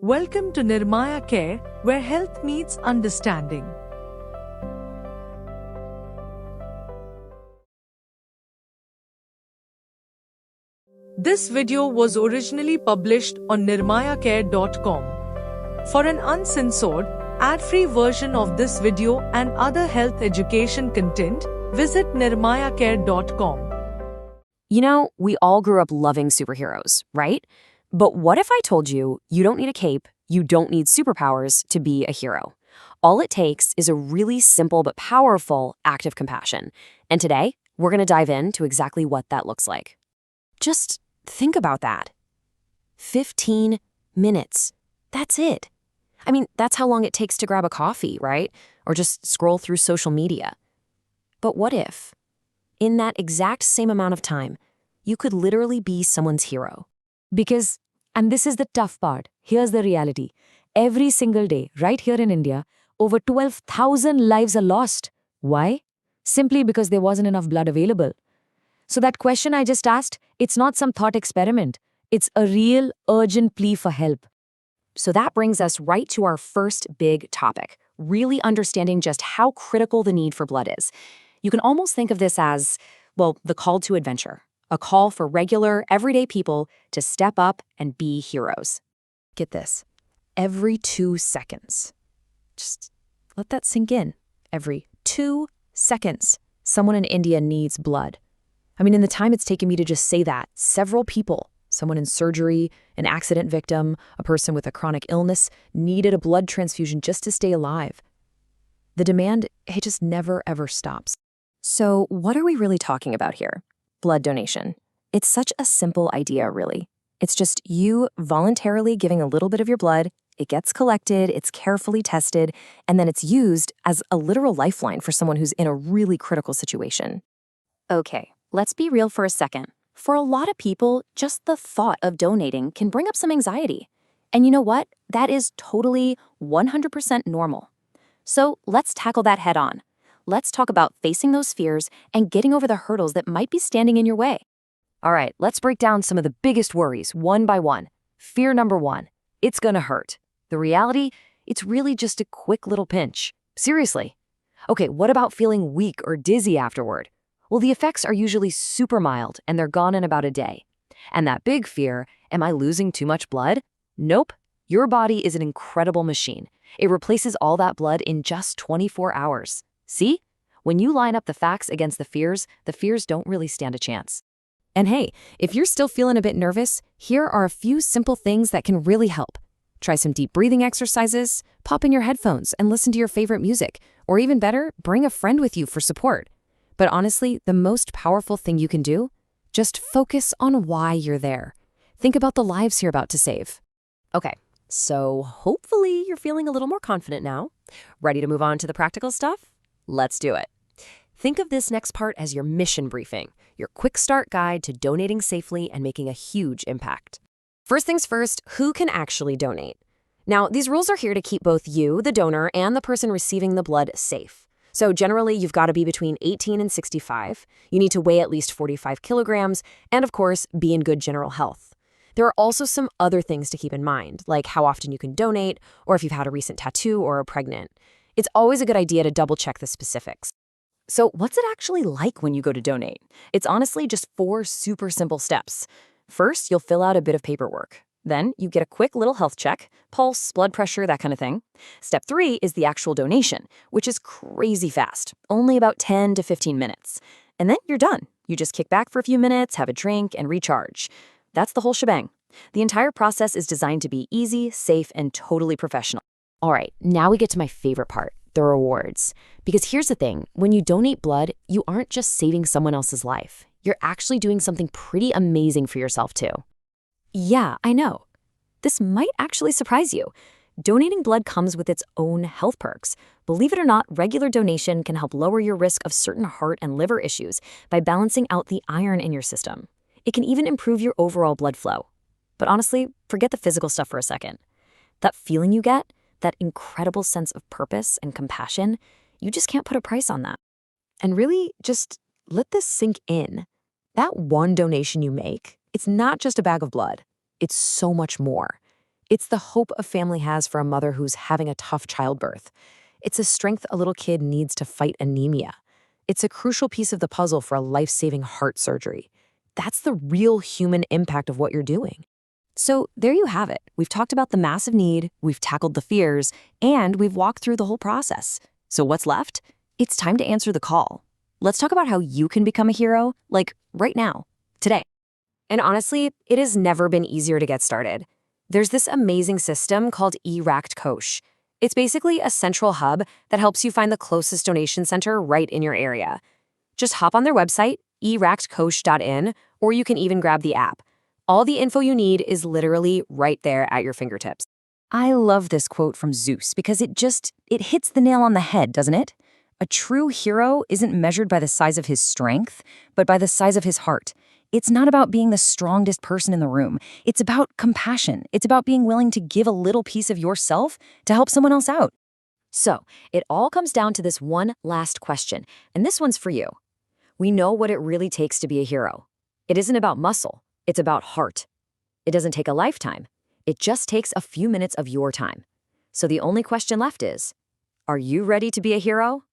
Welcome to Nirmaya Care, where health meets understanding. This video was originally published on nirmayacare.com. For an uncensored, ad-free version of this video and other health education content, visit nirmayacare.com. You know, we all grew up loving superheroes, right? But what if I told you you don't need a cape, you don't need superpowers to be a hero? All it takes is a really simple but powerful act of compassion. And today, we're going to dive into exactly what that looks like. Just think about that. 15 minutes. That's it. I mean, that's how long it takes to grab a coffee, right? Or just scroll through social media. But what if, in that exact same amount of time, you could literally be someone's hero? Because, and this is the tough part, here's the reality. Every single day, right here in India, over 12,000 lives are lost. Why? Simply because there wasn't enough blood available. So that question I just asked, it's not some thought experiment. It's a real, urgent plea for help. So that brings us right to our first big topic, really understanding just how critical the need for blood is. You can almost think of this as, well, the call to adventure. A call for regular, everyday people to step up and be heroes. Get this. Every 2 seconds. Just let that sink in. Every 2 seconds, someone in India needs blood. I mean, in the time it's taken me to just say that, several people, someone in surgery, an accident victim, a person with a chronic illness, needed a blood transfusion just to stay alive. The demand, it just never, ever stops. So what are we really talking about here? Blood donation. It's such a simple idea, really. It's just you voluntarily giving a little bit of your blood, it gets collected, it's carefully tested, and then it's used as a literal lifeline for someone who's in a really critical situation. Okay, let's be real for a second. For a lot of people, just the thought of donating can bring up some anxiety. And you know what? That is totally 100% normal. So let's tackle that head on. Let's talk about facing those fears and getting over the hurdles that might be standing in your way. All right, let's break down some of the biggest worries one by one. Fear number 1, it's gonna hurt. The reality, it's really just a quick little pinch. Seriously. Okay, what about feeling weak or dizzy afterward? Well, the effects are usually super mild and they're gone in about a day. And that big fear, am I losing too much blood? Nope. Your body is an incredible machine. It replaces all that blood in just 24 hours. See? When you line up the facts against the fears don't really stand a chance. And hey, if you're still feeling a bit nervous, here are a few simple things that can really help. Try some deep breathing exercises, pop in your headphones and listen to your favorite music, or even better, bring a friend with you for support. But honestly, the most powerful thing you can do? Just focus on why you're there. Think about the lives you're about to save. Okay, so hopefully you're feeling a little more confident now. Ready to move on to the practical stuff? Let's do it. Think of this next part as your mission briefing, your quick start guide to donating safely and making a huge impact. First things first, who can actually donate? Now, these rules are here to keep both you, the donor, and the person receiving the blood safe. So generally, you've got to be between 18 and 65. You need to weigh at least 45 kilograms, and of course, be in good general health. There are also some other things to keep in mind, like how often you can donate, or if you've had a recent tattoo or are pregnant. It's always a good idea to double-check the specifics. So what's it actually like when you go to donate? It's honestly just 4 super simple steps. First, you'll fill out a bit of paperwork. Then you get a quick little health check, pulse, blood pressure, that kind of thing. Step 3 is the actual donation, which is crazy fast, only about 10 to 15 minutes. And then you're done. You just kick back for a few minutes, have a drink, and recharge. That's the whole shebang. The entire process is designed to be easy, safe, and totally professional. All right, now we get to my favorite part, the rewards. Because here's the thing, when you donate blood, you aren't just saving someone else's life. You're actually doing something pretty amazing for yourself too. Yeah, I know. This might actually surprise you. Donating blood comes with its own health perks. Believe it or not, regular donation can help lower your risk of certain heart and liver issues by balancing out the iron in your system. It can even improve your overall blood flow. But honestly, forget the physical stuff for a second. That feeling you get, that incredible sense of purpose and compassion, you just can't put a price on that. And really, just let this sink in. That one donation you make, it's not just a bag of blood. It's so much more. It's the hope a family has for a mother who's having a tough childbirth. It's a strength a little kid needs to fight anemia. It's a crucial piece of the puzzle for a life-saving heart surgery. That's the real human impact of what you're doing. So there you have it. We've talked about the massive need, we've tackled the fears, and we've walked through the whole process. So what's left? It's time to answer the call. Let's talk about how you can become a hero, like right now, today. And honestly, it has never been easier to get started. There's this amazing system called Kosh. It's basically a central hub that helps you find the closest donation center right in your area. Just hop on their website, eractcoach.in, or you can even grab the app. All the info you need is literally right there at your fingertips. I love this quote from Zeus because it hits the nail on the head, doesn't it? A true hero isn't measured by the size of his strength, but by the size of his heart. It's not about being the strongest person in the room. It's about compassion. It's about being willing to give a little piece of yourself to help someone else out. So, it all comes down to this one last question, and this one's for you. We know what it really takes to be a hero. It isn't about muscle. It's about heart. It doesn't take a lifetime. It just takes a few minutes of your time. So the only question left is, are you ready to be a hero?